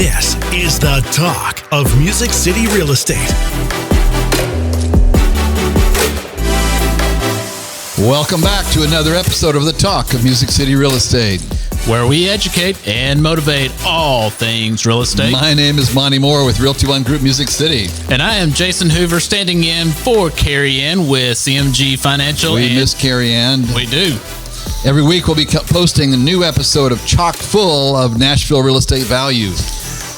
This is the talk of Music City real estate. Welcome back to another episode of the talk of Music City Real Estate, where we educate and motivate all things real estate. My name is Monty Moore with Realty One Group Music City. And I am Jason Hoover, standing in for Carrie Ann with CMG Financial. We miss Carrie Ann. We do. Every week we'll be posting a new episode of chock full of Nashville real estate value,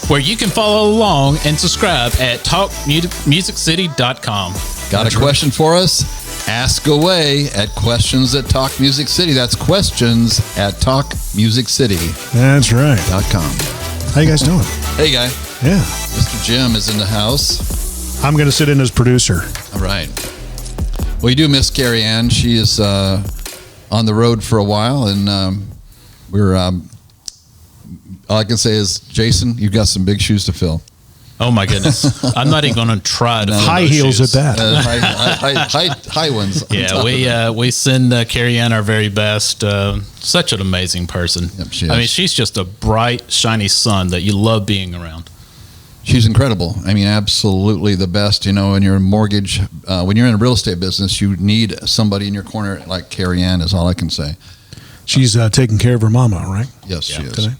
where you can follow along and subscribe at talkmusiccity.com. Got a question for us? Ask away at questions at Talk Music City. That's questions at talkmusiccity.com. That's right. How you guys doing? Hey, guy. Yeah. Mr. Jim is in the house. I'm going to sit in as producer. All right. Well, you do miss Carrie Ann. She is on the road for a while, and we're all I can say is, Jason, you've got some big shoes to fill. Oh my goodness! I'm not even going to try to fill high heels shoes. at that. High ones. Yeah, we send Carrie Ann our very best. Such an amazing person. Yep, she is. I mean, she's just a bright, shiny sun that you love being around. She's incredible. I mean, absolutely the best. You know, in your mortgage, when you're in a real estate business, you need somebody in your corner like Carrie Ann is all I can say. She's taking care of her mama, right? Yes, she is. Today?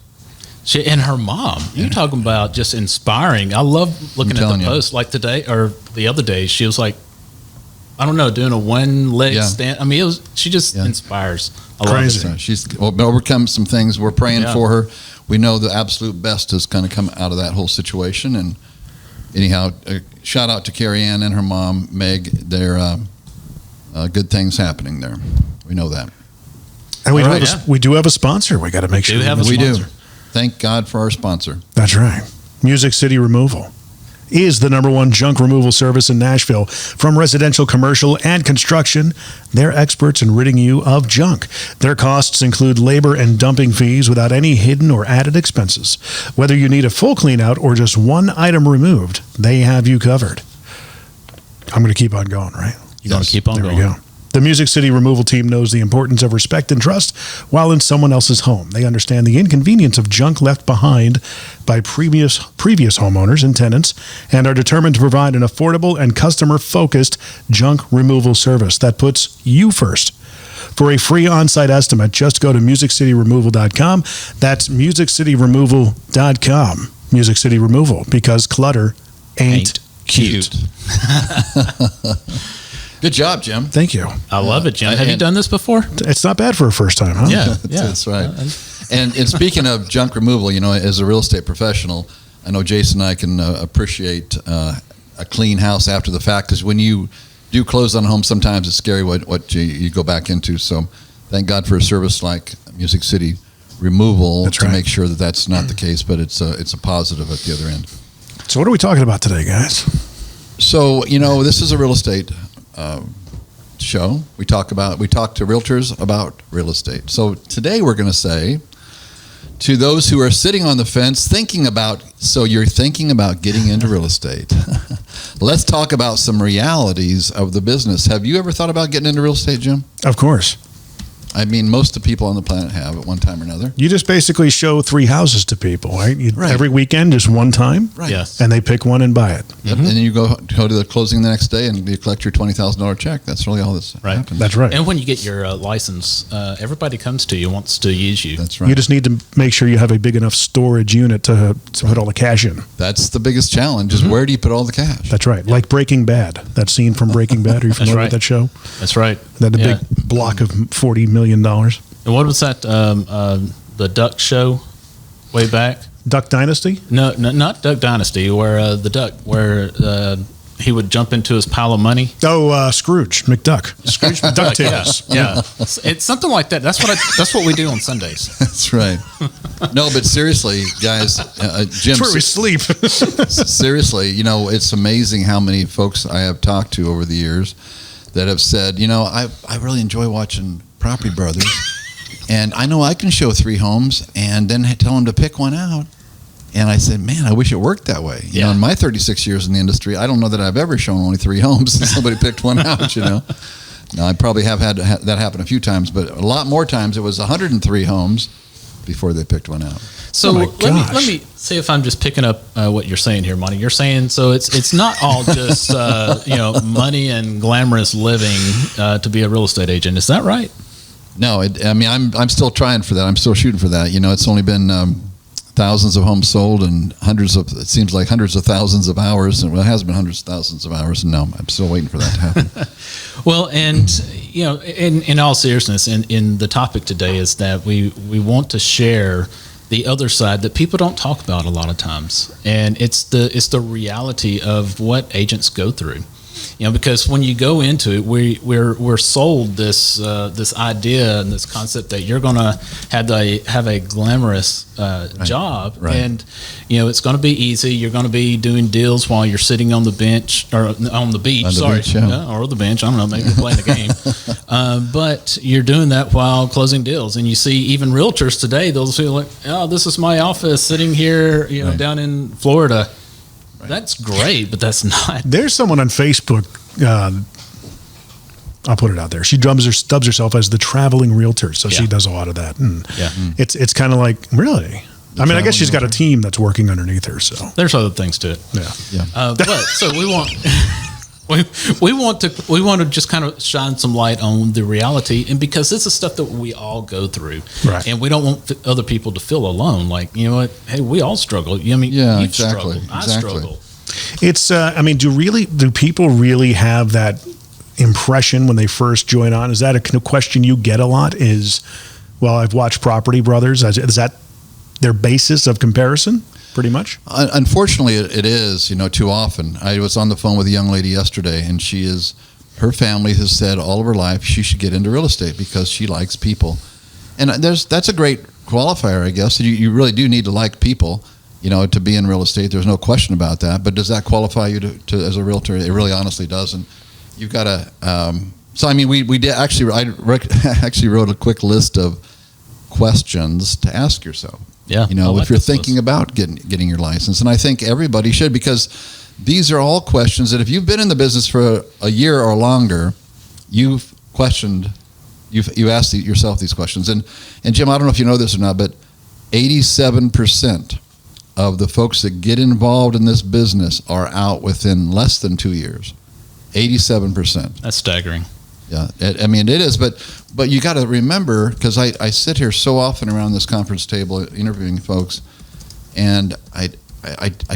She and her mom. You talking about just inspiring. I love looking at the post like today or the other day. She was like, I don't know, doing a one-leg stand. I mean, she just inspires. I Crazy. love it. She's overcome some things. We're praying for her. We know the absolute best is going to come out of that whole situation. And anyhow, shout out to Carrie Ann and her mom, Meg. They're good things happening there. We know that. And we do have a sponsor. We got to make sure we do. Thank God for our sponsor. That's right. Music City Removal is the #1 junk removal service in Nashville. From residential, commercial, and construction, they're experts in ridding you of junk. Their costs include labor and dumping fees without any hidden or added expenses. Whether you need a full clean out or just one item removed, they have you covered. I'm going to keep on going, right? You're going to keep on going. There we go. The Music City Removal team knows the importance of respect and trust while in someone else's home. They understand the inconvenience of junk left behind by previous homeowners and tenants and are determined to provide an affordable and customer-focused junk removal service that puts you first. For a free on-site estimate, just go to musiccityremoval.com. That's musiccityremoval.com. Music City Removal, because clutter ain't cute. Good job, Jim. Thank you. I love it, Jim. Have you done this before? It's not bad for a first time, huh? Yeah. That's right. And speaking of junk removal, you know, as a real estate professional, I know Jason and I can appreciate a clean house after the fact, because when you do close on a home, sometimes it's scary what you go back into. So thank God for a service like Music City Removal make sure that that's not the case, but it's a positive at the other end. So what are we talking about today, guys? So, you know, this is a real estate show. We talk to realtors about real estate. So today we're going to say to those who are sitting on the fence you're thinking about getting into real estate. Let's talk about some realities of the business. Have you ever thought about getting into real estate, Jim? Of course. I mean, most of the people on the planet have at one time or another. You just basically show 3 houses to people, right? Right. Every weekend, just one time. Right. Yes. And they pick one and buy it. Yep. And then you go to the closing the next day and you collect your $20,000 check. That's really all that's happens. That's right. And when you get your license, everybody comes to you, wants to use you. That's right. You just need to make sure you have a big enough storage unit to put all the cash in. That's the biggest challenge is where do you put all the cash? That's right. Like Breaking Bad. That scene from Breaking Bad. Are you familiar with that show? That's right. That big block of $40 million. And what was that? The Duck Show, way back. Duck Dynasty? No, not Duck Dynasty. Where he would jump into his pile of money. Oh, Scrooge McDuck. Scrooge McDuck. Yeah. It's something like that. That's what we do on Sundays. That's right. No, but seriously, guys, Jim. That's where we sleep. Seriously, you know, it's amazing how many folks I have talked to over the years that have said, you know, I really enjoy watching Property Brothers. And I know I can show 3 homes and then tell them to pick one out. And I said, man, I wish it worked that way. You know, in my 36 years in the industry, I don't know that I've ever shown only 3 homes and somebody picked one out, you know. Now, I probably have had that happen a few times, but a lot more times it was 103 homes before they picked one out. So let me see if I'm just picking up what you're saying here, Monty. You're saying so it's not all just money and glamorous living to be a real estate agent. Is that right? No, I'm still trying for that. I'm still shooting for that. It's only been thousands of homes sold and hundreds of thousands of hours, and it has been hundreds of thousands of hours. And no, I'm still waiting for that to happen. Well, and in all seriousness, in the topic today is that we want to share the other side that people don't talk about a lot of times, and it's the reality of what agents go through. Because when you go into it, we're sold this idea and this concept that you're going to have a glamorous job, right. And it's going to be easy. You're going to be doing deals while you're sitting on the bench or on the beach. Or the bench. I don't know. Maybe you're playing a game, but you're doing that while closing deals. And you see even realtors today; they'll say like, "Oh, this is my office sitting here, right. down in Florida." That's great, but that's not. There's someone on Facebook. I'll put it out there. She dubs herself as the traveling realtor, so she does a lot of that. And it's kind of like, really. I guess she's got a team that's working underneath her. So there's other things to it. Yeah. But so we want. We want to just kind of shine some light on the reality, and because this is stuff that we all go through, right. And we don't want other people to feel alone. Like, what? Hey, we all struggle. You've struggled. I struggle. It's. Do people really have that impression when they first join on? Is that a question you get a lot? I've watched Property Brothers. Is that their basis of comparison? Pretty much. Unfortunately, it is, too often. I was on the phone with a young lady yesterday, and her family has said all of her life she should get into real estate because she likes people. And that's a great qualifier, I guess. You really do need to like people, to be in real estate. There's no question about that. But does that qualify you to as a realtor? It really honestly doesn't. You've got to, we did actually, I actually wrote a quick list of questions to ask yourself. Yeah, if you're thinking about getting your license, and I think everybody should, because these are all questions that if you've been in the business for a year or longer, you've asked yourself these questions. And Jim, I don't know if you know this or not, but 87% of the folks that get involved in this business are out within less than 2 years. 87%. That's staggering. Yeah, it is, but you got to remember, because I sit here so often around this conference table interviewing folks, and I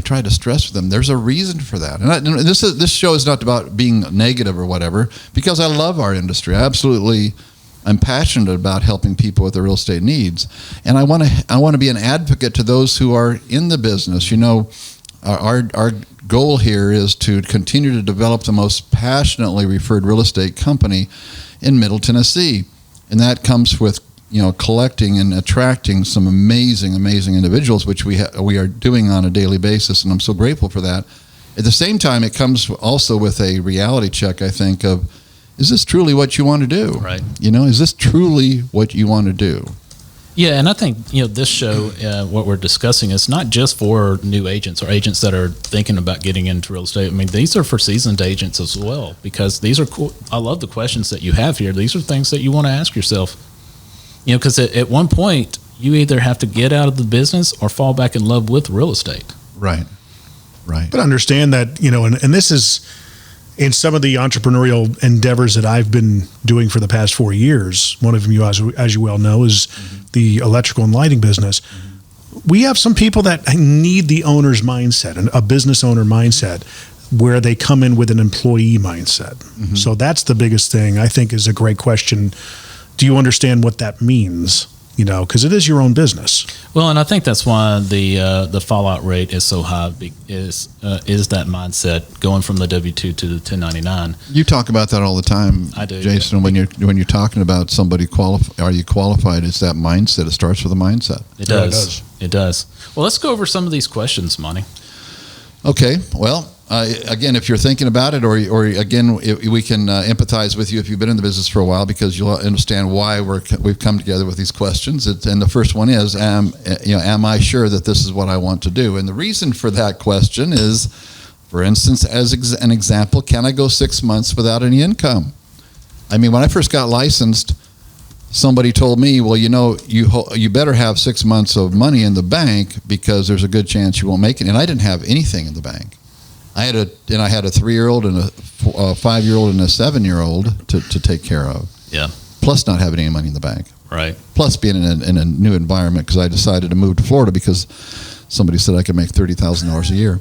try to stress with them, there's a reason for that. And this show is not about being negative or whatever, because I love our industry. I'm passionate about helping people with their real estate needs, and I want to be an advocate to those who are in the business. Our goal here is to continue to develop the most passionately referred real estate company in Middle Tennessee, and that comes with collecting and attracting some amazing individuals, which we are doing on a daily basis, and I'm so grateful for that. At the same time, it comes also with a reality check, I think, of, is this truly what you want to do? Right. Is this truly what you want to do? Yeah, and I think this show, what we're discussing, is not just for new agents or agents that are thinking about getting into real estate. These are for seasoned agents as well, because these are cool. I love the questions that you have here. These are things that you want to ask yourself. Because at one point, you either have to get out of the business or fall back in love with real estate. Right. But understand that, and this is in some of the entrepreneurial endeavors that I've been doing for the past 4 years. One of them, as you well know, is the electrical and lighting business. We have some people that need the owner's mindset, and a business owner mindset, where they come in with an employee mindset. Mm-hmm. So that's the biggest thing, I think, is a great question. Do you understand what that means? Because it is your own business. Well, and I think that's why the fallout rate is so high. Is that mindset going from the W-2 to the 1099? You talk about that all the time. I do, Jason. Yeah. When you're talking about somebody are you qualified? It's that mindset. It starts with a mindset. It does. It does. Well, let's go over some of these questions, Monty. Okay. Well, again, if you're thinking about it, or again, we can empathize with you if you've been in the business for a while, because you'll understand why we've come together with these questions. And the first one is, am I sure that this is what I want to do? And the reason for that question is, for instance, as an example, can I go 6 months without any income? When I first got licensed, somebody told me, well, you better have 6 months of money in the bank because there's a good chance you won't make it. And I didn't have anything in the bank. I had a 3-year-old and a 5-year-old and a 7-year-old to take care of. Yeah. Plus not having any money in the bank. Right. Plus being in a new environment because I decided to move to Florida because somebody said I could make $30,000 a year.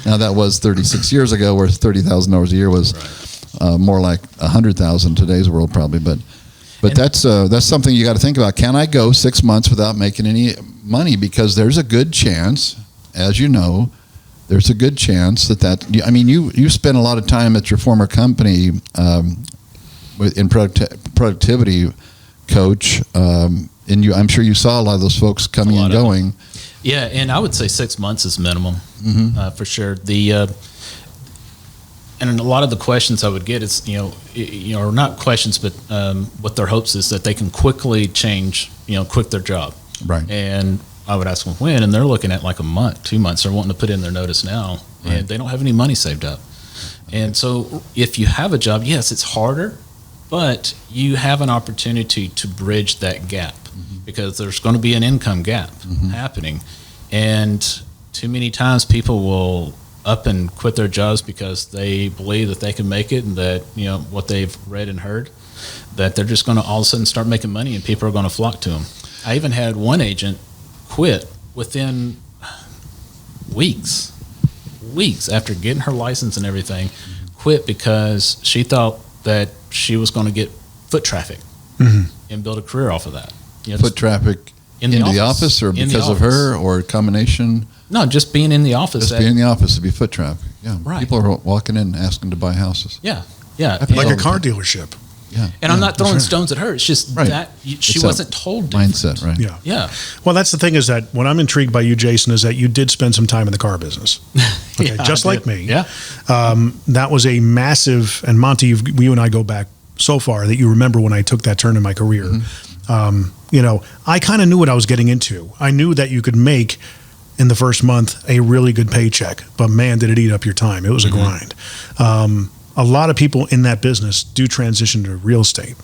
Now that was 36 years ago, where $30,000 a year was more like $100,000 in today's world, probably. But that's something you got to think about. Can I go 6 months without making any money? Because there's a good chance, as you know, there's a good chance that I mean, you spent a lot of time at your former company in productivity coach, and I'm sure you saw a lot of those folks coming and going. Yeah, and I would say 6 months is minimum for sure. And a lot of the questions I would get is, or not questions, but what their hopes is that they can quickly change, quit their job. Right. And I would ask them when, and they're looking at like a month, 2 months. They're wanting to put in their notice now, and they don't have any money saved up. And so if you have a job, yes, it's harder, but you have an opportunity to bridge that gap because there's going to be an income gap happening. And too many times people will up and quit their jobs because they believe that they can make it and that, what they've read and heard, that they're just going to all of a sudden start making money and people are going to flock to them. I even had one agent quit within weeks after getting her license and everything, quit because she thought that she was going to get foot traffic and build a career off of that. Foot traffic in the office or because of her or a combination? No, just being in the office. Just being in the office would be foot traffic. Yeah, right. People are walking in asking to buy houses. Yeah. Like a car dealership. Yeah. And I'm not throwing stones at her. It's just that she wasn't told different. Mindset, right? Yeah. Well, that's the thing is that what I'm intrigued by you, Jason, is that you did spend some time in the car business. Okay, just like me. Yeah. That was a massive, and Monte, you and I go back so far that you remember when I took that turn in my career. I kind of knew what I was getting into. I knew that you could make in the first month a really good paycheck, but man, did it eat up your time. It was a grind. A lot of people in that business do transition to real estate.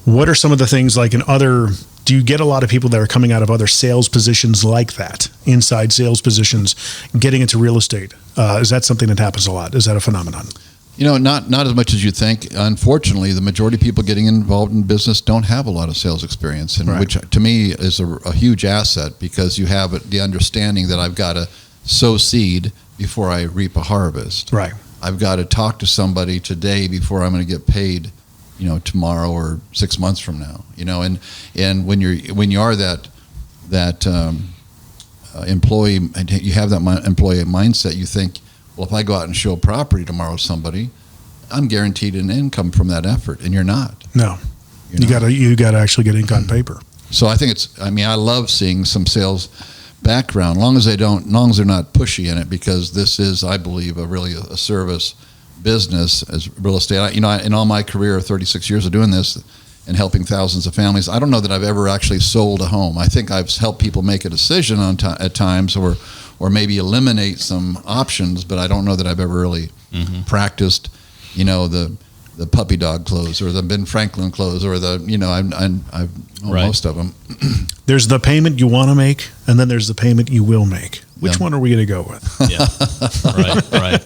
What are some of the things like do you get a lot of people that are coming out of other sales positions like that, inside sales positions, getting into real estate? Is that something that happens a lot? Is that a phenomenon? Not as much as you think. Unfortunately, the majority of people getting involved in business don't have a lot of sales experience, and which to me is a huge asset because you have the understanding that I've got to sow seed before I reap a harvest. Right. I've got to talk to somebody today before I'm going to get paid, tomorrow or 6 months from now. And when you are that employee, and you have that employee mindset, you think, well, if I go out and show a property tomorrow to somebody, I'm guaranteed an income from that effort, and you're not. No, you got to actually get ink on paper. So I think I love seeing some sales background, long as they're not pushy in it, because this is, I believe, a service business as real estate. In all my career, 36 years of doing this and helping thousands of families, I don't know that I've ever actually sold a home. I think I've helped people make a decision at times, or maybe eliminate some options, but I don't know that I've ever really practiced, the puppy dog clothes or the Ben Franklin clothes or I've most of them. There's the payment you want to make, and then there's the payment you will make. Which one are we going to go with? Yeah, right.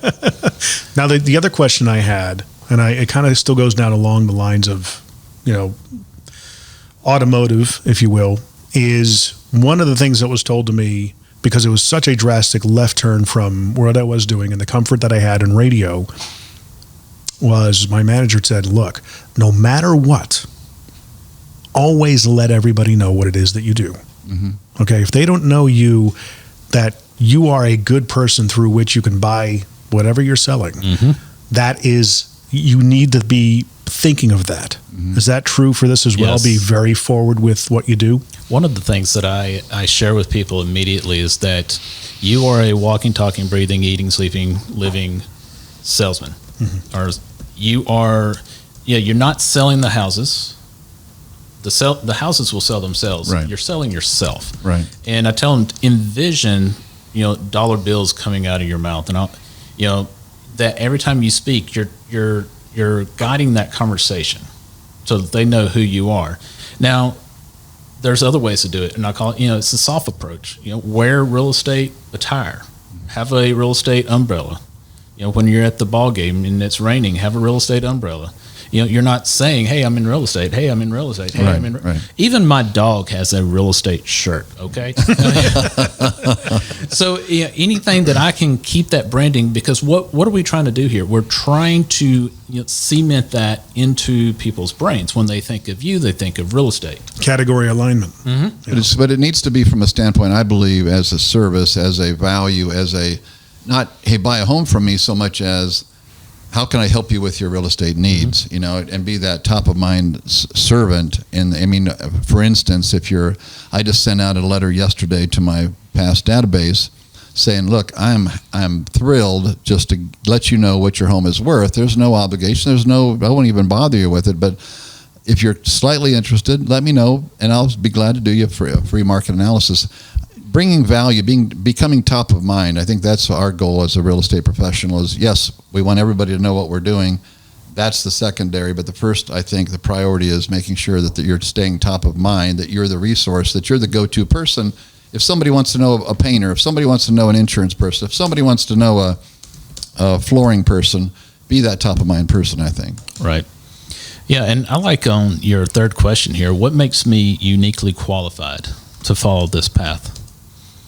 Now, the other question I had, and it kind of still goes down along the lines of, automotive, if you will, is one of the things that was told to me, because it was such a drastic left turn from what I was doing and the comfort that I had in radio, was my manager said, look, no matter what, always let everybody know what it is that you do. Okay, if they don't know that you are a good person through which you can buy whatever you're selling, that is, you need to be thinking of that. Is that true for this as well? Yes. Be very forward with what you do? One of the things that I share with people immediately is that you are a walking, talking, breathing, eating, sleeping, living salesman. Or you are, you're not selling the houses. The houses will sell themselves. Right. You're selling yourself. Right. And I tell them, envision, dollar bills coming out of your mouth, and that every time you speak, you're you're guiding that conversation so that they know who you are. Now, there's other ways to do it, and I call it, it's a soft approach. Wear real estate attire, have a real estate umbrella. When you're at the ball game and it's raining, have a real estate umbrella. You're not saying, "Hey, I'm in real estate. Hey, I'm in real estate. Hey, I'm in." Right. Even my dog has a real estate shirt. Okay. So anything that I can keep that branding, because what are we trying to do here? We're trying to cement that into people's brains. When they think of you, they think of real estate. Category alignment. Mm-hmm. But it needs to be from a standpoint, I believe, as a service, as a value, as a not, hey, buy a home from me, so much as how can I help you with your real estate needs, and be that top of mind servant. And I mean, for instance, I just sent out a letter yesterday to my past database saying, look, I'm thrilled just to let you know what your home is worth. There's no obligation. I won't even bother you with it. But if you're slightly interested, let me know, and I'll be glad to do you for a free market analysis. Bringing value, becoming top of mind. I think that's our goal as a real estate professional is, yes, we want everybody to know what we're doing. That's the secondary. But the first, I think the priority is making sure that you're staying top of mind, that you're the resource, that you're the go-to person. If somebody wants to know a painter, if somebody wants to know an insurance person, if somebody wants to know a flooring person, be that top of mind person, I think. Right. Yeah, and I like on your third question here, what makes me uniquely qualified to follow this path?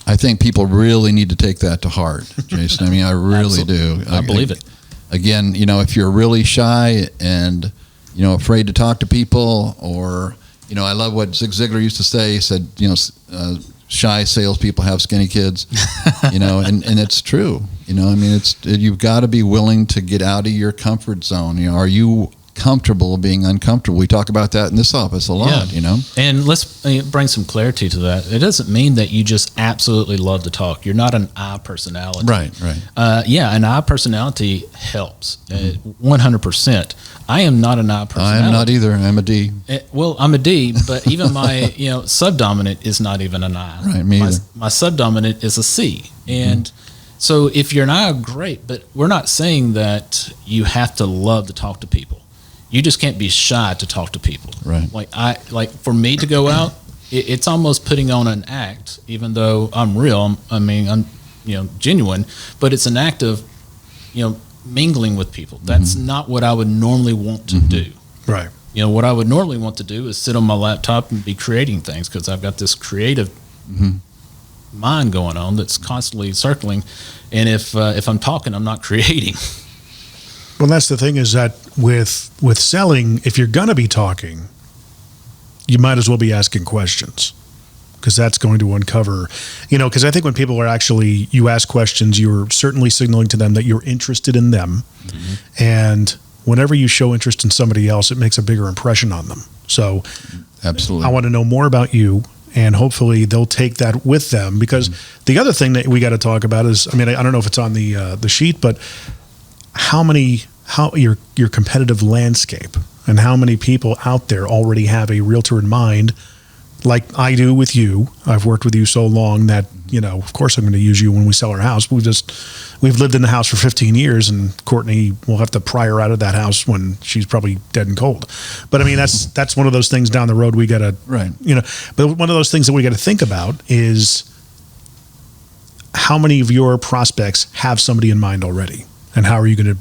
I think people really need to take that to heart, Jason. I mean, I really do. I believe it. Again, if you're really shy and, afraid to talk to people, or, I love what Zig Ziglar used to say. He said, shy salespeople have skinny kids, and it's true. I mean, you've got to be willing to get out of your comfort zone. Are you comfortable being uncomfortable? We talk about that in this office a lot, And let's bring some clarity to that. It doesn't mean that you just absolutely love to talk. You're not an I personality. Right. An I personality helps 100%. I am not an I personality. I am not either. I'm a D. I'm a D, but even my subdominant is not even an I. Right, me either. My subdominant is a C. And so if you're an I, great, but we're not saying that you have to love to talk to people. You just can't be shy to talk to people. Right. Like for me to go out, it's almost putting on an act, even though I'm real. I'm genuine, but it's an act of, mingling with people. That's not what I would normally want to do. Right. What I would normally want to do is sit on my laptop and be creating things, because I've got this creative mind going on that's constantly circling. And if I'm talking, I'm not creating. Well, that's the thing, is that with selling, if you're going to be talking, you might as well be asking questions, because that's going to uncover, because I think when people are actually, you ask questions, you're certainly signaling to them that you're interested in them. And whenever you show interest in somebody else, it makes a bigger impression on them. So absolutely, I want to know more about you, and hopefully they'll take that with them, because the other thing that we got to talk about is, I don't know if it's on the sheet, but how your competitive landscape, and how many people out there already have a realtor in mind, like I do with you. I've worked with you so long that, of course I'm going to use you when we sell our house. We've lived in the house for 15 years, and Courtney will have to pry her out of that house when she's probably dead and cold. But I mean, that's one of those things down the road we got to, but one of those things that we got to think about is how many of your prospects have somebody in mind already? And how are you going to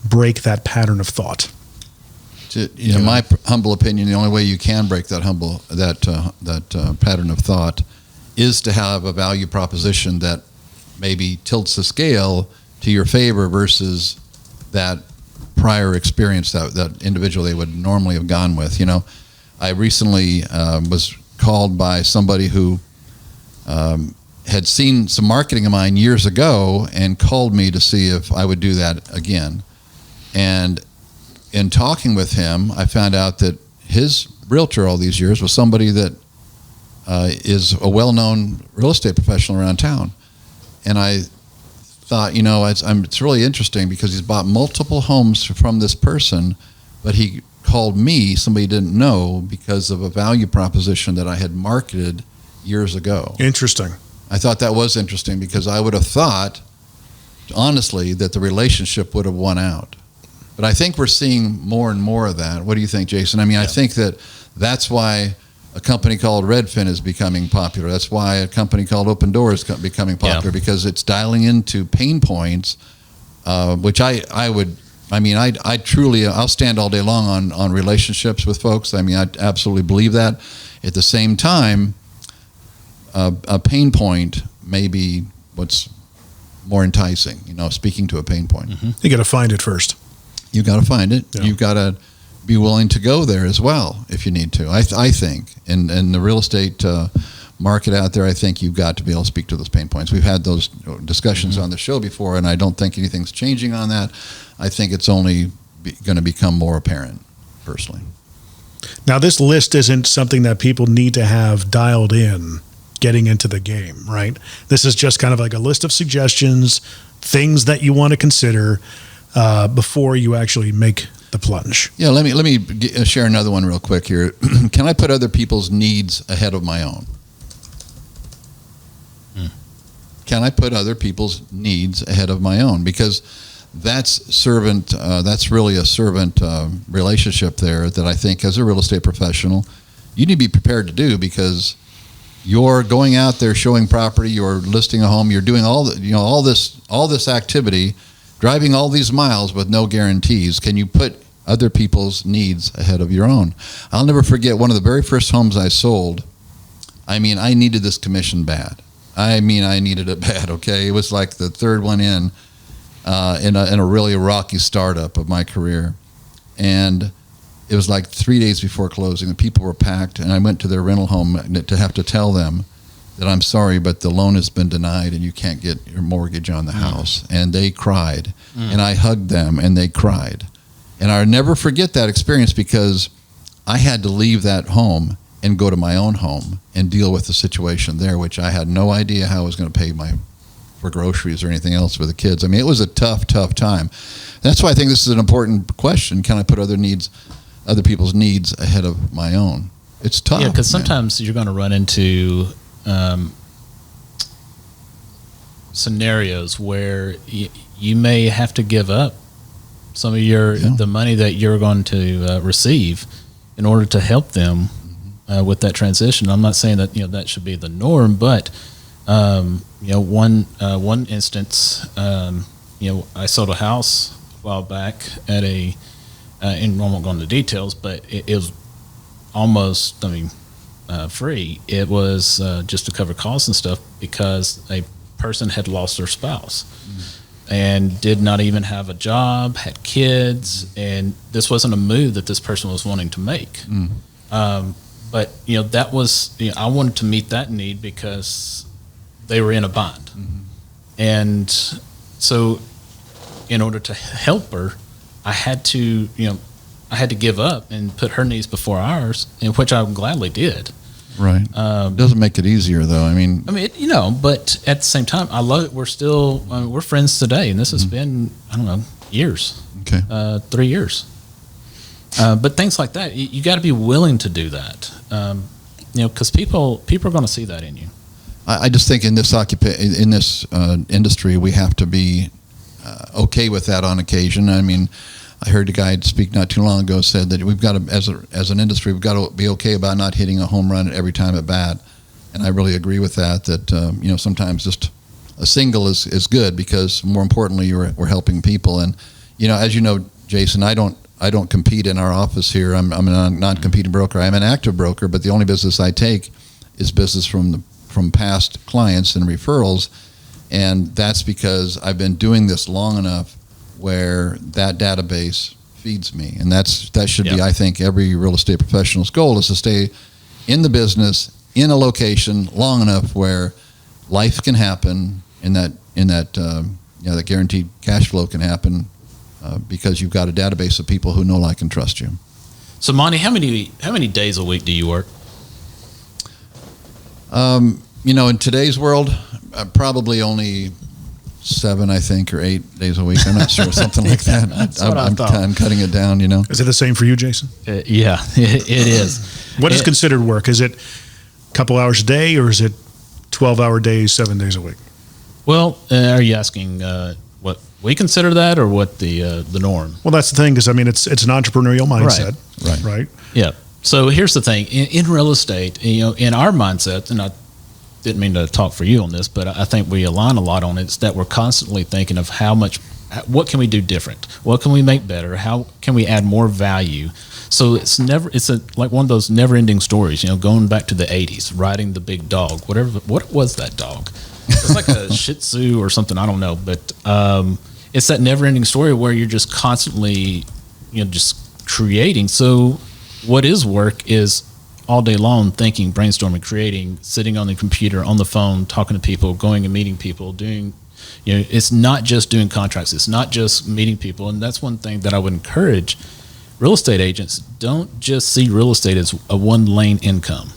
break that pattern of thought? In my humble opinion, the only way you can break that pattern of thought is to have a value proposition that maybe tilts the scale to your favor versus that prior experience that individual they would normally have gone with. I recently was called by somebody who had seen some marketing of mine years ago and called me to see if I would do that again. And in talking with him, I found out that his realtor all these years was somebody that is a well-known real estate professional around town. And I thought, it's really interesting, because he's bought multiple homes from this person, but he called me, somebody he didn't know, because of a value proposition that I had marketed years ago. Interesting. I thought that was interesting, because I would have thought, honestly, that the relationship would have won out. But I think we're seeing more and more of that. What do you think, Jason? I mean, I think that's why a company called Redfin is becoming popular. That's why a company called Open Door is becoming popular, because it's dialing into pain points, which I truly, I'll stand all day long on relationships with folks. I mean, I absolutely believe that. At the same time, a pain point may be what's more enticing, speaking to a pain point. Mm-hmm. You got to find it first. You got to find it. Yeah. You've got to be willing to go there as well if you need to. I think in the real estate market out there, I think you've got to be able to speak to those pain points. We've had those discussions on the show before, and I don't think anything's changing on that. I think it's only going to become more apparent, personally. Now, this list isn't something that people need to have dialed in getting into the game, right? This is just kind of like a list of suggestions, things that you want to consider before you actually make the plunge. Yeah, let me share another one real quick here. Can I put other people's needs ahead of my own? Can I put other people's needs ahead of my own? Because that's really a servant relationship there that I think, as a real estate professional, you need to be prepared to do, because you're going out there showing property, you're listing a home, you're doing all this activity, driving all these miles with no guarantees. Can you put other people's needs ahead of your own? I'll never forget one of the very first homes I sold. I mean, I needed this commission bad. I needed it bad, okay? It was like the third one in a really rocky startup of my career. And it was like 3 days before closing. The people were packed, and I went to their rental home to have to tell them that I'm sorry, but the loan has been denied and you can't get your mortgage on the house. And they cried, and I hugged them, and they cried. And I'll never forget that experience, because I had to leave that home and go to my own home and deal with the situation there, which I had no idea how I was going to pay for groceries or anything else for the kids. I mean, it was a tough time. That's why I think this is an important question. Can I put other people's needs ahead of my own? It's tough. Yeah, because sometimes you're going to run into scenarios where you may have to give up some of the money that you're going to receive in order to help them with that transition. I'm not saying that that should be the norm, but one instance, I sold a house a while back at and I won't go into details, but it was almost, free. It was just to cover costs and stuff, because a person had lost their spouse and did not even have a job, had kids, and this wasn't a move that this person was wanting to make. But that was, I wanted to meet that need because they were in a bind. And so in order to help her, I had to give up and put her needs before ours, and which I gladly did. Right. Doesn't make it easier, though. But at the same time, I love it. We're still we're friends today, and this has been, years. Okay. 3 years. But things like that, you got to be willing to do that. Because people are going to see that in you. I just think in this industry, we have to be okay with that on occasion. I mean, I heard a guy speak not too long ago, said that we've got to, as an industry, we've got to be okay about not hitting a home run every time at bat. And I really agree with that. That sometimes just a single is good, because more importantly, we're helping people. And as you know, Jason, I don't compete in our office here. I'm a non-competing broker. I'm an active broker, but the only business I take is business from past clients and referrals. And that's because I've been doing this long enough where that database feeds me. And that should be, I think, every real estate professional's goal, is to stay in the business, in a location long enough where life can happen, and that guaranteed cash flow can happen, because you've got a database of people who know, like, and trust you. So, Monte, how many days a week do you work? In today's world, probably only 7, I think, or 8 days a week. I'm not sure, something like that. I'm cutting it down. Is it the same for you, Jason? Yeah, it is. What is considered work? Is it a couple hours a day, or is it 12-hour days, 7 days a week? Well, are you asking what we consider that or what the norm? Well, that's the thing, because I mean, it's an entrepreneurial mindset, right? Yeah. So here's the thing: in real estate, in our mindset, and I didn't mean to talk for you on this, but I think we align a lot on it. It's that we're constantly thinking of what can we do different? What can we make better? How can we add more value? So it's like one of those never-ending stories. Going back to the '80s, riding the big dog. What was that dog? It's like a Shih Tzu or something. I don't know, but it's that never-ending story where you're just constantly, just creating. So what is work is all day long thinking, brainstorming, creating, sitting on the computer, on the phone, talking to people, going and meeting people, doing. It's not just doing contracts. It's not just meeting people, and that's one thing that I would encourage real estate agents. Don't just see real estate as a one-lane income.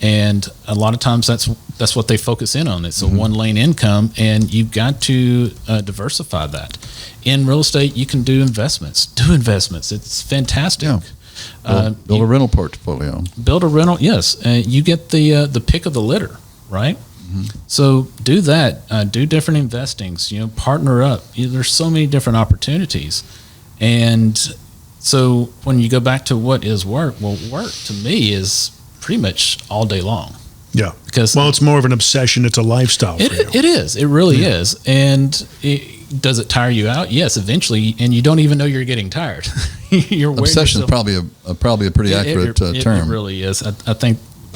And a lot of times that's what they focus in on. It's a one-lane income, and you've got to diversify that. In real estate, you can do investments. It's fantastic. Yeah. Build a rental portfolio. Build a rental, yes. You get the pick of the litter, right? So do that. Do different investings. Partner up. There's so many different opportunities. And so when you go back to what is work, well, work to me is pretty much all day long. Yeah. Because it's more of an obsession. It's a lifestyle for you. It is. It really is. And does it tire you out? Yes, eventually. And you don't even know you're getting tired. Obsession is probably a pretty accurate term. It really is.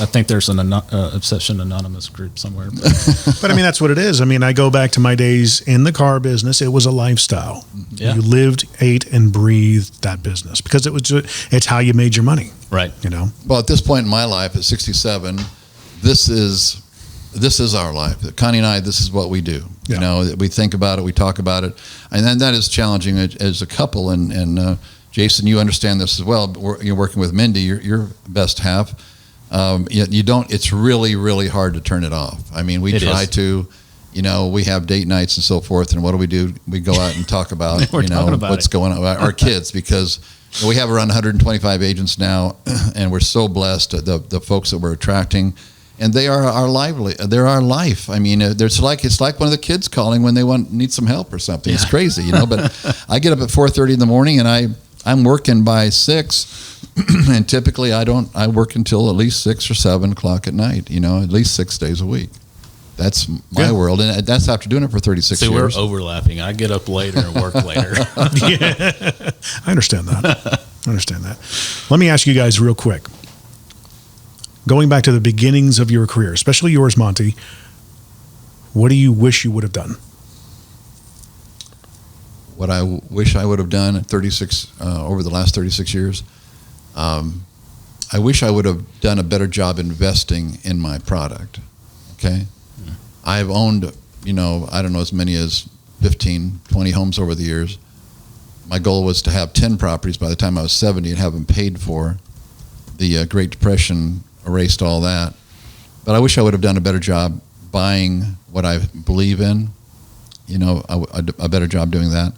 I think there's an Obsession Anonymous group somewhere. But I mean, that's what it is. I mean, I go back to my days in the car business. It was a lifestyle. Yeah. You lived, ate, and breathed that business because it's how you made your money. Right. Well, at this point in my life, at 67, this is our life. Connie and I, this is what we do. Yeah. We think about it, we talk about it, and then that is challenging as a couple. And Jason, you understand this as well. You're working with Mindy, your best half. You don't. It's really, really hard to turn it off. I mean, we try to. We have date nights and so forth, and what do? We go out and talk about what's going on with our kids, because we have around 125 agents now, and we're so blessed the folks that we're attracting, and they are they're our life. I mean, it's like one of the kids calling when they need some help or something. It's crazy, But I get up at 4:30 in the morning, and I'm working by 6. And typically I work until at least 6 or 7 o'clock at night, at least 6 days a week. That's my world. And that's after doing it for 36 years. We're overlapping. I get up later and work later. Yeah. I understand that. Let me ask you guys real quick. Going back to the beginnings of your career, especially yours, Monte, what do you wish you would have done? What I wish I would have done at 36 over the last 36 years, I wish I would have done a better job investing in my product. Okay, I've owned, I don't know, as many as 15, 20 homes over the years. My goal was to have 10 properties by the time I was 70 and have them paid for. The Great Depression erased all that, but I wish I would have done a better job buying what I believe in. A better job doing that.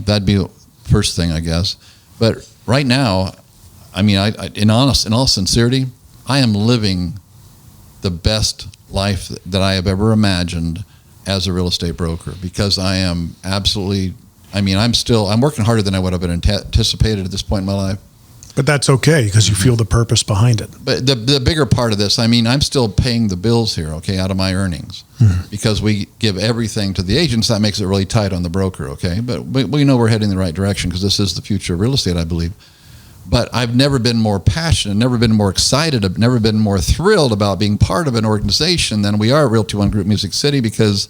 That'd be the first thing, I guess. But right now, I mean, in all sincerity, I am living the best life that I have ever imagined as a real estate broker, because I am absolutely. I mean, I'm working harder than I would have been anticipated at this point in my life. But that's okay, because you feel the purpose behind it. But the bigger part of this, I mean, I'm still paying the bills here, okay, out of my earnings, because we give everything to the agents. That makes it really tight on the broker, okay? But we know we're heading in the right direction, because this is the future of real estate, I believe. But I've never been more passionate, never been more excited, never been more thrilled about being part of an organization than we are at Realty One Group Music City, because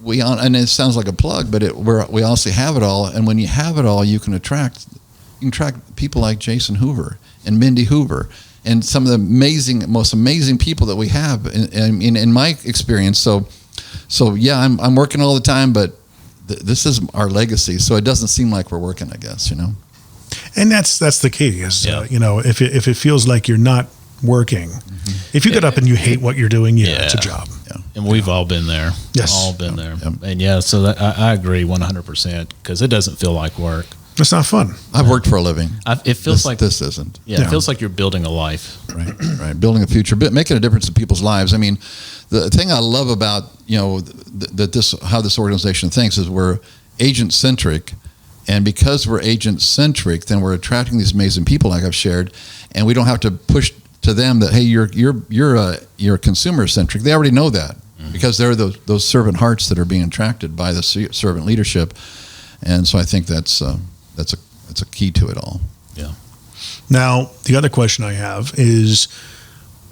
and it sounds like a plug, but we honestly have it all. And when you have it all, you can attract people like Jason Hoover and Mindy Hoover and some of the most amazing people that we have in my experience. So yeah, I'm working all the time, but this is our legacy. So it doesn't seem like we're working, I guess, And that's the key is, if it feels like you're not working, if you get up and you hate what you're doing, it's a job. Yeah. And we've all been there. Yes. All been there. And so I agree 100%, because it doesn't feel like work. It's not fun. I've worked for a living. It feels like this isn't. Yeah, it feels like you're building a life. Right. Building a future, making a difference in people's lives. I mean, the thing I love about, how this organization thinks is we're agent centric. And because we're agent centric, then we're attracting these amazing people, like I've shared, and we don't have to push to them that, hey, you're consumer centric. They already know that because they're those servant hearts that are being attracted by the servant leadership, and so I think that's a key to it all. Yeah. Now, the other question I have is,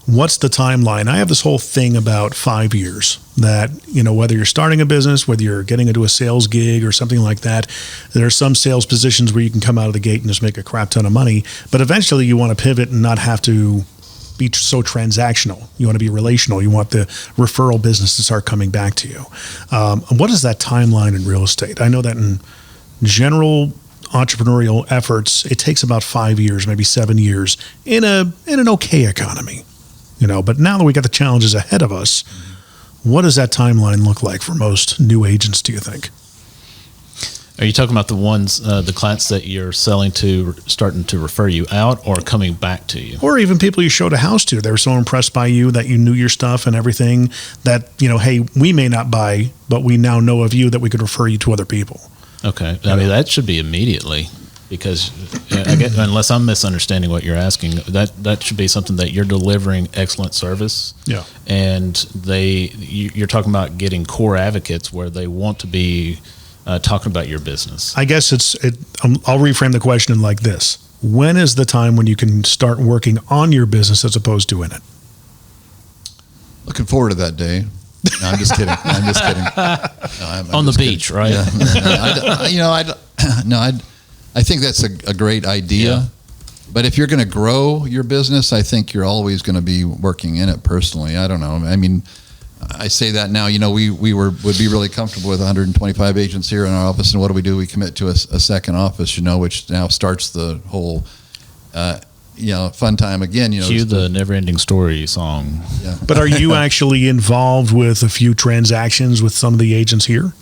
what's the timeline? I have this whole thing about 5 years that, whether you're starting a business, whether you're getting into a sales gig or something like that, there are some sales positions where you can come out of the gate and just make a crap ton of money. But eventually you want to pivot and not have to be so transactional. You want to be relational. You want the referral business to start coming back to you. What is that timeline in real estate? I know that in general entrepreneurial efforts, it takes about 5 years, maybe 7 years in an okay economy. But now that we got the challenges ahead of us, what does that timeline look like for most new agents, do you think? Are you talking about the ones, the clients that you're selling to, starting to refer you out or coming back to you? Or even people you showed a house to. They were so impressed by you that you knew your stuff and everything that, hey, we may not buy, but we now know of you that we could refer you to other people. Okay. I mean, that should be immediately. Because I guess, unless I'm misunderstanding what you're asking, that should be something that you're delivering excellent service. Yeah. And you're talking about getting core advocates where they want to be talking about your business. I guess I'll reframe the question like this. When is the time when you can start working on your business as opposed to in it? Looking forward to that day. No, I'm just kidding. No, on the beach, kidding. Right? Yeah. I think that's a great idea. Yeah. But if you're going to grow your business, I think you're always going to be working in it personally. I don't know. I mean, I say that now, we would be really comfortable with 125 agents here in our office. And what do? We commit to a second office, which now starts the whole, fun time again. Cue the Never Ending Story song. Yeah. But are you actually involved with a few transactions with some of the agents here?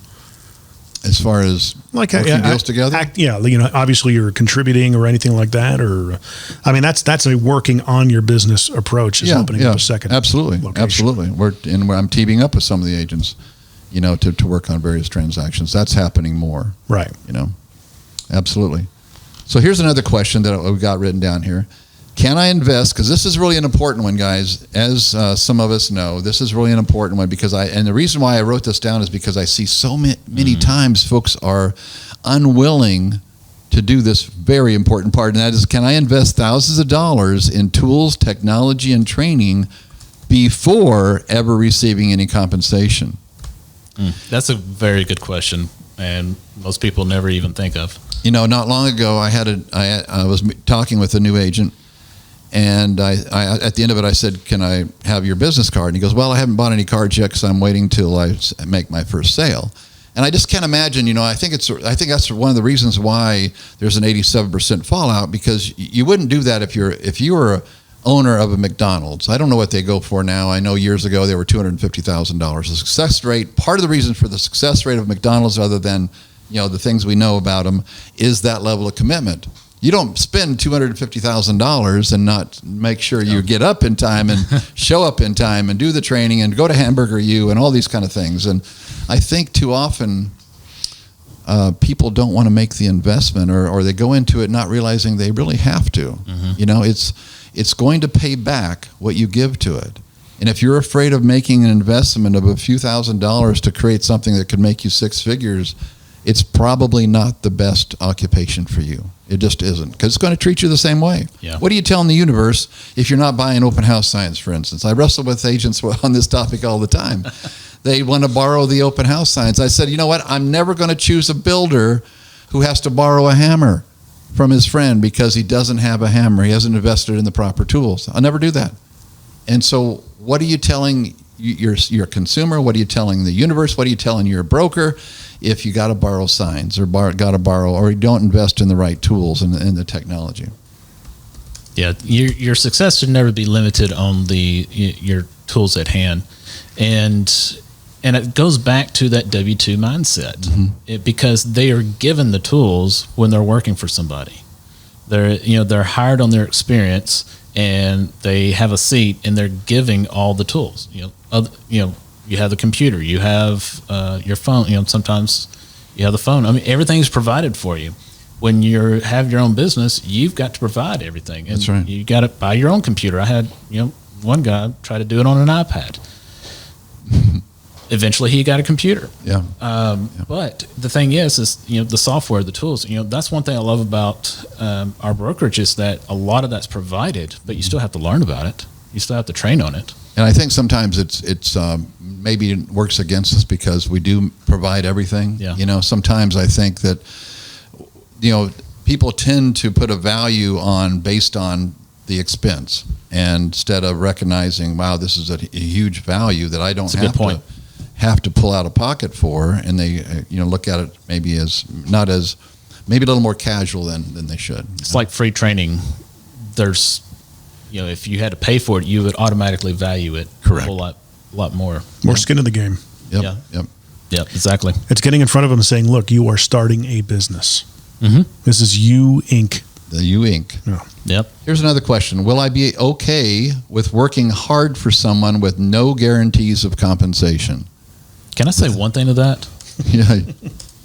As far as working deals together? Obviously you're contributing or anything like that, or, I mean, that's a working on your business approach is opening up a second Absolutely. location. Absolutely. I'm teaming up with some of the agents, to work on various transactions. That's happening more. Right. Absolutely. So here's another question that we got written down here. Can I invest? Because this is really an important one, guys. As some of us know, this is really an important one and the reason why I wrote this down is because I see so many times folks are unwilling to do this very important part, and that is, can I invest thousands of dollars in tools, technology, and training before ever receiving any compensation? That's a very good question, and most people never even think of. Not long ago, I was talking with a new agent. And I at the end of it, I said, can I have your business card? And he goes, well, I haven't bought any cards yet because I'm waiting till I make my first sale. And I just can't imagine, I think that's one of the reasons why there's an 87% fallout, because you wouldn't do that if you were an owner of a McDonald's. I don't know what they go for now. I know years ago they were $250,000. The success rate, part of the reason for the success rate of McDonald's, other than the things we know about them, is that level of commitment. You don't spend $250,000 and not make sure you get up in time and show up in time and do the training and go to Hamburger U and all these kind of things. And I think too often people don't want to make the investment, or they go into it not realizing they really have to. Mm-hmm. It's going to pay back what you give to it. And if you're afraid of making an investment of a few $1,000s to create something that could make you six figures, it's probably not the best occupation for you. It just isn't, because it's going to treat you the same way. Yeah. What are you telling the universe if you're not buying open house signs, for instance? I wrestle with agents on this topic all the time. They want to borrow the open house signs. I said, you know what? I'm never going to choose a builder who has to borrow a hammer from his friend because he doesn't have a hammer. He hasn't invested in the proper tools. I'll never do that. And so what are you telling your consumer? What are you telling the universe? What are you telling your broker? If you got to borrow signs or you don't invest in the right tools and the technology. Yeah, your success should never be limited on your tools at hand, and it goes back to that W-2 mindset, mm-hmm. Because they are given the tools when they're working for somebody. They're hired on their experience, and they have a seat, and they're giving all the tools. you have the computer, you have your phone. Sometimes you have the phone. I mean, everything's provided for you. When you have your own business, you've got to provide everything. And that's right. You got to buy your own computer. I had one guy try to do it on an iPad. Eventually, he got a computer. Yeah. But the thing is the software, the tools. That's one thing I love about our brokerage is that a lot of that's provided, but you still have to learn about it. You still have to train on it. And I think sometimes it's maybe it works against us because we do provide everything. Yeah. Sometimes I think that people tend to put a value based on the expense, and instead of recognizing, wow, this is a huge value that I don't have to pull out of pocket for, and they look at it maybe maybe a little more casual than they should. It's like free training. There's if you had to pay for it, you would automatically value it. Correct. A whole lot more. More skin in the game. Yep. Yep, exactly. It's getting in front of them and saying, look, you are starting a business. Mm-hmm. This is You Inc. The You Inc. Yeah. Yep. Here's another question. Will I be okay with working hard for someone with no guarantees of compensation? Can I say one thing to that? Yeah.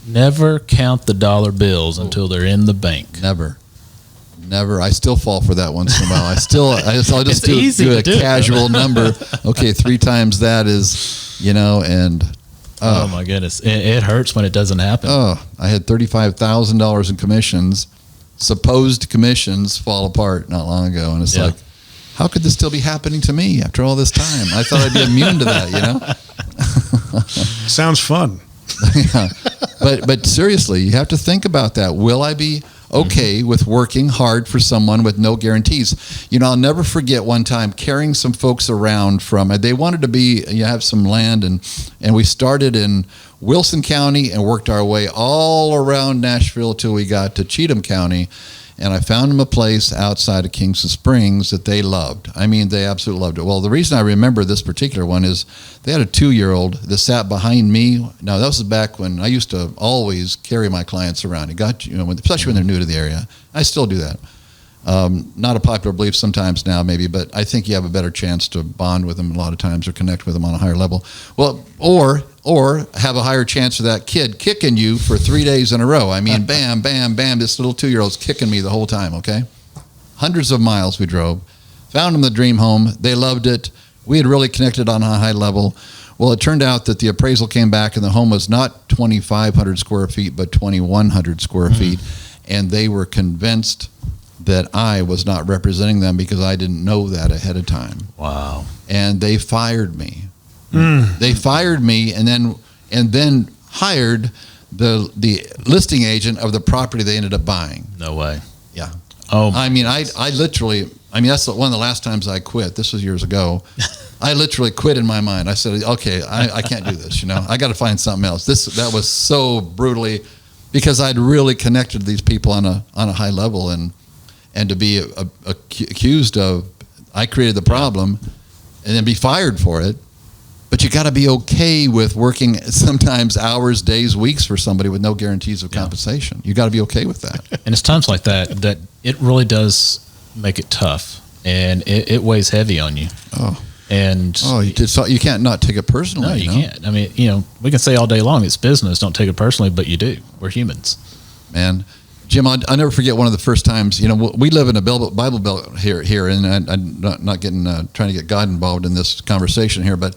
Never count the dollar bills until they're in the bank. Never. I still fall for that once in a while. I'll just do a casual number. Okay, 3 times that is, and oh my goodness, it hurts when it doesn't happen. Oh, I had $35,000 in commissions, supposed commissions, fall apart not long ago, and it's like, how could this still be happening to me after all this time? I thought I'd be immune to that, Sounds fun. Yeah. But seriously, you have to think about that. Will I be okay with working hard for someone with no guarantees? I'll never forget one time carrying some folks around they wanted to have some land, and we started in Wilson County and worked our way all around Nashville till we got to Cheatham County. And I found them a place outside of Kingston Springs that they loved. I mean, they absolutely loved it. Well, the reason I remember this particular one is they had a 2-year-old that sat behind me. Now, that was back when I used to always carry my clients around. It got, especially when they're new to the area. I still do that. Not a popular belief sometimes now, maybe, but I think you have a better chance to bond with them a lot of times or connect with them on a higher level. Well, or have a higher chance of that kid kicking you for 3 days in a row. I mean, bam, bam, bam, this little 2-year-old's kicking me the whole time, okay? Hundreds of miles we drove. Found them the dream home. They loved it. We had really connected on a high level. Well, it turned out that the appraisal came back and the home was not 2,500 square feet, but 2,100 square feet. And they were convinced that I was not representing them because I didn't know that ahead of time. Wow. And they fired me. They fired me and then hired the listing agent of the property they ended up buying. No way. Yeah. Oh. I mean, I literally, that's one of the last times I quit. This was years ago. I literally quit in my mind. I said, okay, I can't do this. I got to find something else. That was so brutally, because I'd really connected to these people on a high level, and to be accused of I created the problem and then be fired for it. But you got to be okay with working sometimes hours, days, weeks for somebody with no guarantees of compensation. You got to be okay with that. And it's times like that it really does make it tough, and it weighs heavy on you. Oh. And you can't not take it personally. No, you can't. I mean, we can say all day long it's business, don't take it personally, but you do. We're humans. Man, Jim, I'll never forget one of the first times. We live in a Bible Belt here, and I'm not getting trying to get God involved in this conversation here, but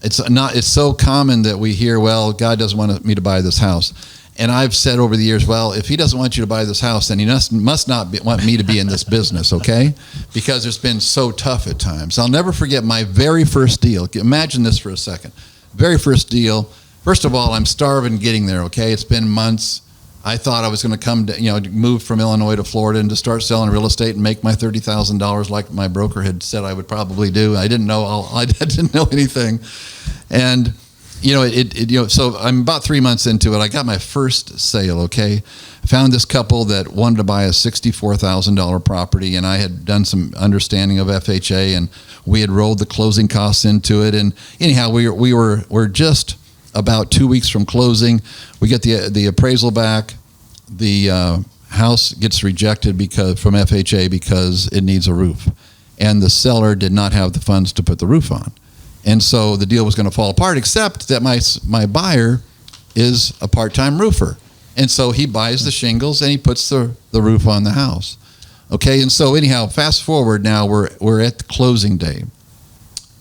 it's so common that we hear, well, God doesn't want me to buy this house. And I've said over the years, well, if he doesn't want you to buy this house, then he must not want me to be in this business, okay? Because it's been so tough at times. I'll never forget my very first deal. Imagine this for a second. Very first deal. First of all, I'm starving getting there, okay? It's been months. I thought I was going to come to, move from Illinois to Florida and to start selling real estate and make my $30,000 like my broker had said I would probably do. I didn't know. I didn't know anything. And, so I'm about 3 months into it. I got my first sale, okay? Found this couple that wanted to buy a $64,000 property, and I had done some understanding of FHA, and we had rolled the closing costs into it. And anyhow, we're just about 2 weeks from closing. We get the appraisal back. The house gets rejected from FHA because it needs a roof, and the seller did not have the funds to put the roof on. And so the deal was going to fall apart, except that my buyer is a part-time roofer. And so he buys the shingles and he puts the roof on the house. Okay, and so anyhow, fast forward now, we're at the closing day.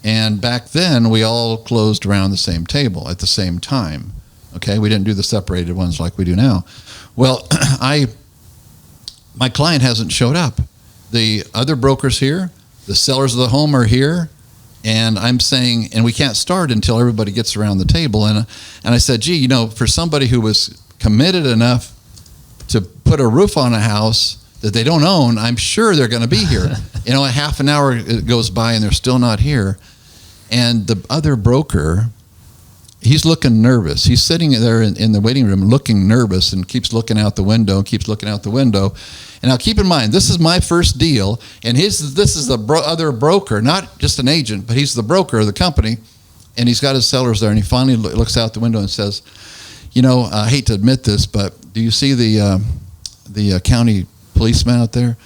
And back then, we all closed around the same table at the same time. Okay, we didn't do the separated ones like we do now. Well, my client hasn't showed up. The other brokers here, the sellers of the home are here, and I'm saying, and we can't start until everybody gets around the table. And I said, gee, you know, for somebody who was committed enough to put a roof on a house that they don't own, I'm sure they're going to be here. You know, a half an hour goes by and they're still not here. And the other broker, he's looking nervous. He's sitting there in the waiting room looking nervous and keeps looking out the window. And now keep in mind, this is my first deal, and this is the other broker, not just an agent, but he's the broker of the company, and he's got his sellers there, and he finally looks out the window and says, you know, I hate to admit this, but do you see the county policeman out there?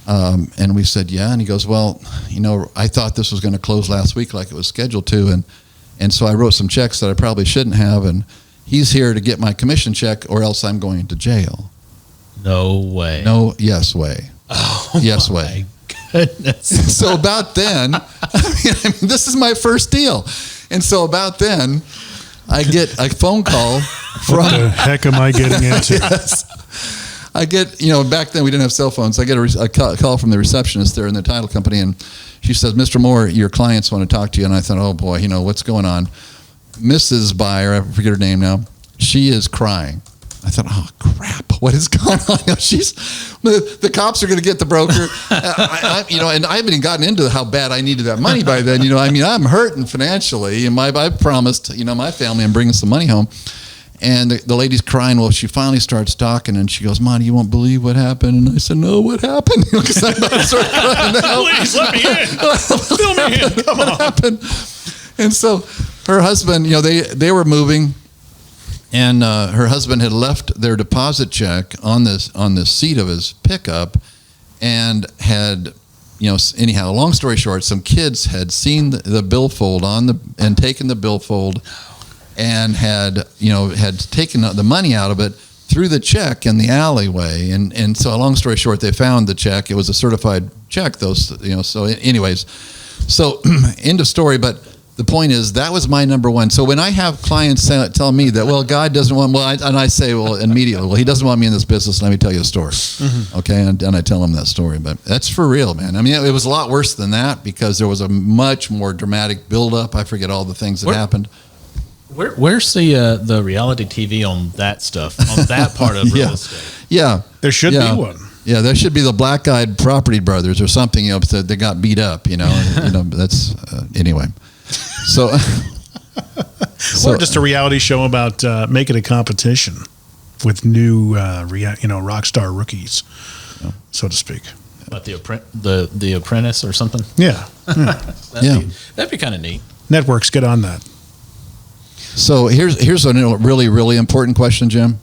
And we said, yeah. And he goes, well, you know, I thought this was going to close last week like it was scheduled to, and so I wrote some checks that I probably shouldn't have, and he's here to get my commission check or else I'm going to jail. No way. No, yes way. Oh, yes my way. Goodness. So about then, I mean, this is my first deal. And so about then, I get a phone call from... What the heck am I getting into? Yes. I get, you know, back then we didn't have cell phones. I get a call from the receptionist there in the title company, and she says, Mr. Moore, your clients want to talk to you. And I thought, oh boy, you know, what's going on? Mrs. Buyer, I forget her name now, she is crying. I thought, oh crap, what is going on? The cops are going to get the broker. You know, and I haven't even gotten into how bad I needed that money by then. You know, I mean, I'm hurting financially, and I promised, you know, my family I'm bringing some money home. And the lady's crying. Well, she finally starts talking, and she goes, Monty, you won't believe what happened. And I said, no, what happened? Because I started crying now. Please, let me in. Fill me in. Come on. What happened? And so her husband, you know, they were moving. And her husband had left their deposit check on the seat of his pickup, and had, you know, anyhow, long story short, some kids had seen the billfold and taken the billfold, and had taken the money out of it, threw the check in the alleyway, and so long story short, they found the check. It was a certified check, those, you know. So anyways, so end of story, but. The point is, that was my number one. So when I have clients tell me that, well, God doesn't want, and I say, well, immediately, well, he doesn't want me in this business. Let me tell you a story. Mm-hmm. Okay. And I tell them that story, but that's for real, man. I mean, it was a lot worse than that because there was a much more dramatic buildup. I forget all the things that happened. Where's the reality TV on that stuff, on that part of real estate? Yeah. There should be one. Yeah, there should be the Black-Eyed Property Brothers or something, you know, that they got beat up, you know. And, you know, that's, anyway. So, or just a reality show about making a competition with new, rock star rookies, so to speak. Like the Apprentice or something. Yeah, that'd be kind of neat. Networks, get on that. So here's a really, really important question, Jim,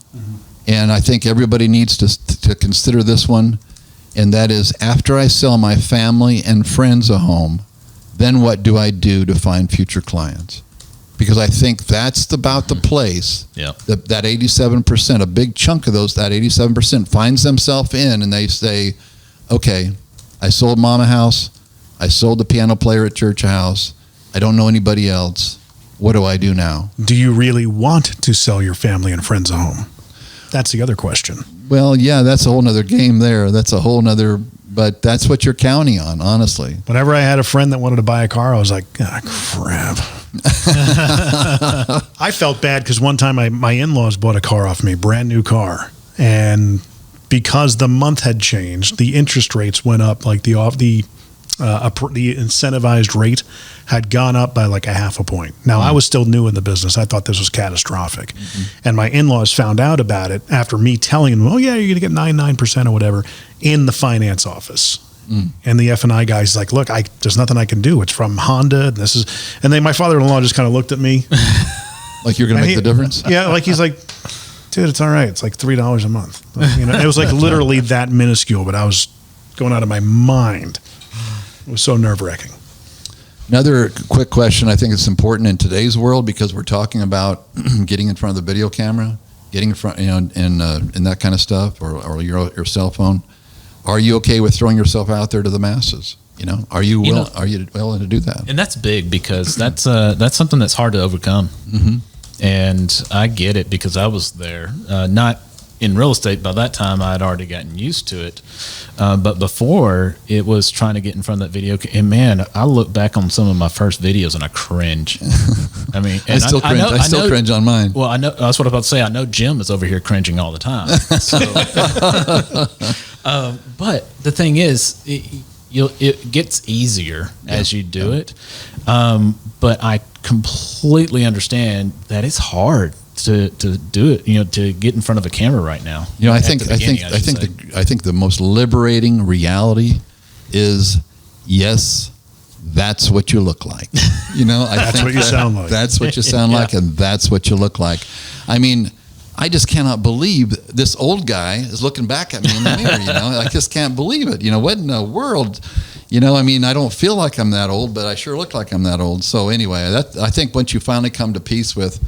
and I think everybody needs to consider this one, and that is: after I sell my family and friends a home, then what do I do to find future clients? Because I think that's about the place that 87%, a big chunk of that 87% finds themselves in, and they say, okay, I sold mom a house, I sold the piano player at church house, I don't know anybody else, what do I do now? Do you really want to sell your family and friends a home? That's the other question. Well, yeah, that's a whole nother game there. That's a whole nother... But that's what you're counting on, honestly. Whenever I had a friend that wanted to buy a car, I was like, crap. I felt bad because one time my in-laws bought a car off me, brand new car. And because the month had changed, the interest rates went up, like the incentivized rate had gone up by like a half a point. Now, I was still new in the business. I thought this was catastrophic. Mm-hmm. And my in-laws found out about it after me telling them, oh, yeah, you're going to get 99% or whatever in the finance office. And the F&I guy's like, look, there's nothing I can do. It's from Honda. And then my father-in-law just kind of looked at me. Like you're going to make the difference? Yeah, like he's like, dude, it's all right. It's like $3 a month. You know, it was like literally that minuscule, but I was going out of my mind. It was so nerve-wracking. Another quick question. I think it's important in today's world because we're talking about getting in front of the video camera, getting in front, and that kind of stuff, or your cell phone. Are you okay with throwing yourself out there to the masses? Are you willing to do that? And that's big because that's something that's hard to overcome. Mm-hmm. And I get it because I was there, not in real estate. By that time, I had already gotten used to it. But before, it was trying to get in front of that video. And man, I look back on some of my first videos and I cringe. I mean, and I still cringe on mine. Well, I know that's what I'm about to say. I know Jim is over here cringing all the time. So, but the thing is, it gets easier as you do it. But I completely understand that it's hard to do it, to get in front of a camera right now. I think the most liberating reality is, yes, that's what you look like. That's what you sound like. That's what you sound like, and that's what you look like. I mean, I just cannot believe this old guy is looking back at me in the mirror. I just can't believe it. What in the world? I mean, I don't feel like I'm that old, but I sure look like I'm that old. So anyway, I think once you finally come to peace with,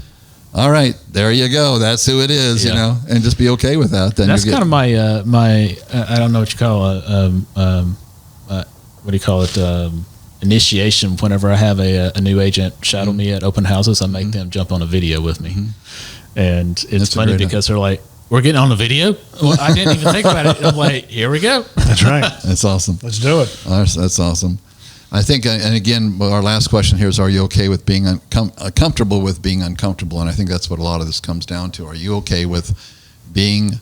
all right, there you go, that's who it is, and just be okay with that. Then that's kind of my I don't know what you call what do you call it? Initiation. Whenever I have a new agent shadow me at open houses, I make them jump on a video with me, and it's funny because they're like, "We're getting on the video." Well, I didn't even think about it. I'm like, "Here we go." That's right. That's awesome. Let's do it. That's awesome. I think, and again, our last question here is: are you okay with being comfortable with being uncomfortable? And I think that's what a lot of this comes down to. Are you okay with being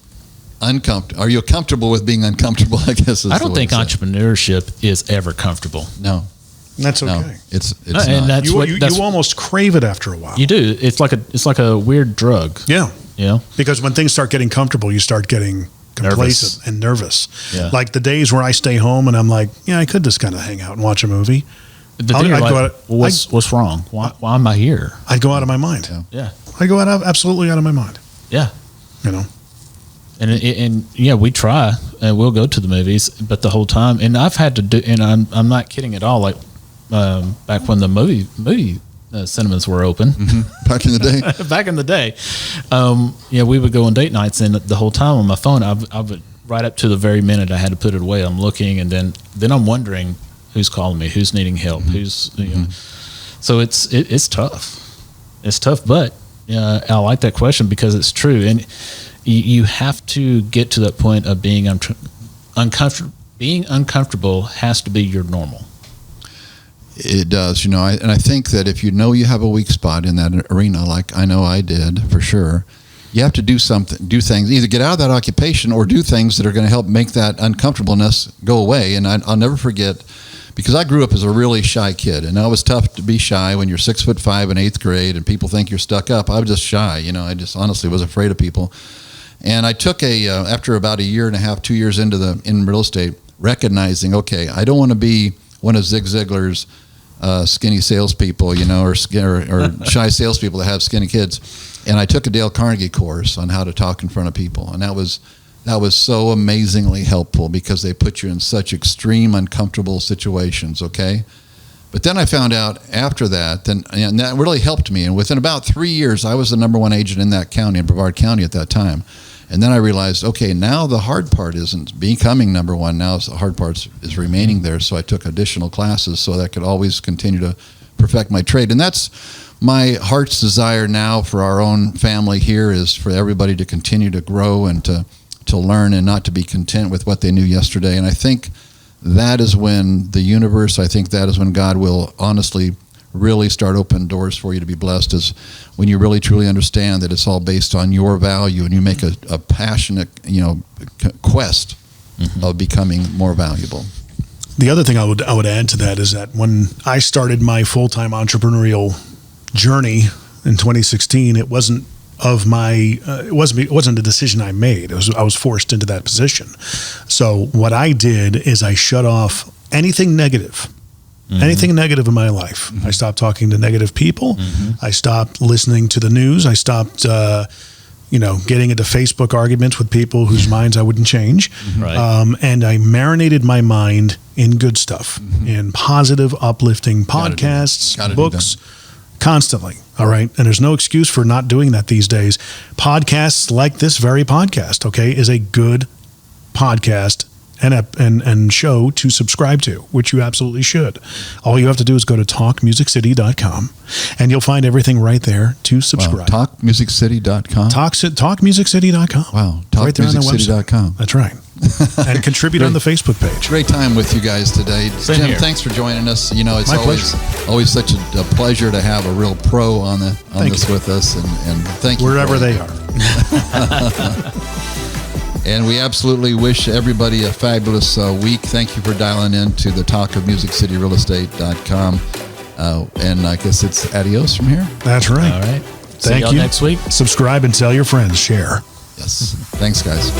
uncomfortable? Are you comfortable with being uncomfortable? I guess is I don't think entrepreneurship is ever comfortable. No, that's okay. No, it's and not. that's you almost crave it after a while. You do. It's like a weird drug. Yeah. Yeah. Because when things start getting comfortable, you start getting complacent and nervous. Yeah. Like the days where I stay home and I'm like, I could just kind of hang out and watch a movie. What's wrong? Why am I here? I'd go out of my mind. Yeah. I'd go absolutely out of my mind. Yeah. And we try and we'll go to the movies, but the whole time, and I've had to do, and I'm not kidding at all. Like back when the movie cinemas were open, back in the day. Back in the day, we would go on date nights, and the whole time on my phone, I would right up to the very minute I had to put it away. I'm looking, and then I'm wondering who's calling me, who's needing help, who's So it's tough. It's tough, but I like that question because it's true, and you have to get to that point of being uncomfortable. Being uncomfortable has to be your normal. It does, and I think that if you have a weak spot in that arena, like I know I did for sure, you have to do things, either get out of that occupation or do things that are going to help make that uncomfortableness go away. And I'll never forget, because I grew up as a really shy kid, and it was tough to be shy when you're 6'5" in 8th grade and people think you're stuck up. I was just shy, I just honestly was afraid of people. And I took after about a year and a half, 2 years in real estate, recognizing, okay, I don't want to be one of Zig Ziglar's skinny salespeople, or shy salespeople that have skinny kids. And I took a Dale Carnegie course on how to talk in front of people, and that was so amazingly helpful because they put you in such extreme, uncomfortable situations. Okay, but then I found out after that, and that really helped me. And within about 3 years, I was the #1 agent in that county, in Brevard County at that time. And then I realized, okay, now the hard part isn't becoming #1. Now the hard part is remaining there. So I took additional classes so that I could always continue to perfect my trade. And that's my heart's desire now for our own family here, is for everybody to continue to grow and to learn and not to be content with what they knew yesterday. And I think that is when the universe, I think that is when God will honestly really start opening doors for you to be blessed, is when you really truly understand that it's all based on your value and you make a passionate quest of becoming more valuable. The other thing I would add to that is that when I started my full-time entrepreneurial journey in 2016, it wasn't it wasn't a decision I made. I was forced into that position. So what I did is I shut off anything negative. Anything negative in my life. I stopped talking to negative people. I stopped listening to the news. I stopped getting into Facebook arguments with people whose minds I wouldn't change. Right. And I marinated my mind in good stuff, in positive, uplifting podcasts, books, constantly. All right. And there's no excuse for not doing that these days. Podcasts like this very podcast, okay, is a good podcast and show to subscribe to, which you absolutely should. All you have to do is go to talkmusiccity.com and you'll find everything right there to subscribe. Wow, talkmusiccity.com? Talkmusiccity.com. Wow, right there on their website. talkmusiccity.com. That's right. And contribute on the Facebook page. Great time with you guys today. Same Jim, here. thanks for joining us. It's My always such a pleasure to have a real pro on this with us, and thank you. Wherever they are. And we absolutely wish everybody a fabulous week. Thank you for dialing in to the talkofmusiccityrealestate.com. And I guess it's adios from here. That's right. All right. Thank See y'all you. next week. Subscribe and tell your friends. Share. Yes. Thanks, guys.